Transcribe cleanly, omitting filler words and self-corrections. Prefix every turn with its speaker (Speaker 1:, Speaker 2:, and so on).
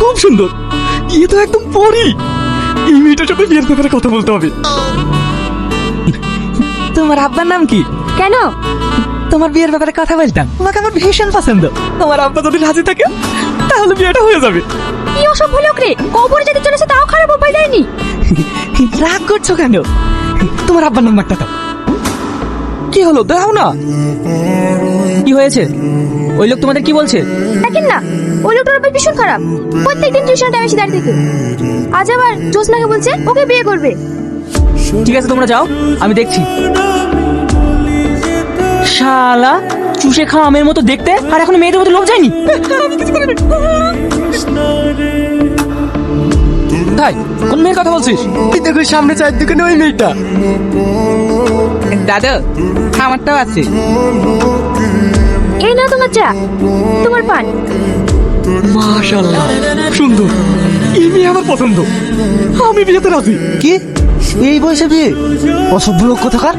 Speaker 1: খুব সুন্দর। এ তো একদম পরি। এই মেয়েটার সাথে বিয়ের ব্যাপারে কথা বলতে হবে। তোমার আব্বার নাম কি?
Speaker 2: কেন?
Speaker 1: তোমার বিয়ের ব্যাপারে কথা বলতাম। তোমাকে আমার ভীষণ পছন্দ। তোমার আব্বা যদি রাজি থাকে তাহলে বিয়েটা হয়ে যাবে।
Speaker 2: কি ওসব হলো রে? কবরে যেতে চলেছে তাও খারাপ উপায় দেয়নি।
Speaker 1: রাগ করছো কেন? তোমার আব্বার নাম্বারটা দাও। কি হলো, দাও না।
Speaker 3: কি হয়েছে? ওই লোক তোমাদের কি বলছে?
Speaker 2: দেখেন না, ওই লোকটার ব্যাপার ভীষণ খারাপ। প্রত্যেকদিন টিউশন টাইমে এসে দাঁড়িয়ে থাকে। আজ আবার জোসনাকে বলছে ওকে বিয়ে করবে।
Speaker 3: ঠিক আছে, তোমরা যাও, আমি দেখছি। শালা চুষে খাওয়া আমের মতো দেখতে, আর এখন মেয়েদের মতো লোক যায়নি। ভাই, কোন মেয়ের কথা বলছিস?
Speaker 1: এই দেখো সামনে চায়ের দোকানে ওই মেয়েটা।
Speaker 3: দাদা, আমারটাও আছে।
Speaker 2: এই নাও তোমার চা, তোমার পান।
Speaker 1: মাশাআল্লাহ, সুন্দর। এই মেয়ে আমার পছন্দ। আমি বিয়েতে রাজি।
Speaker 4: কি এই বয়সে বিয়ে? অসভ্য লোক কোথাকার।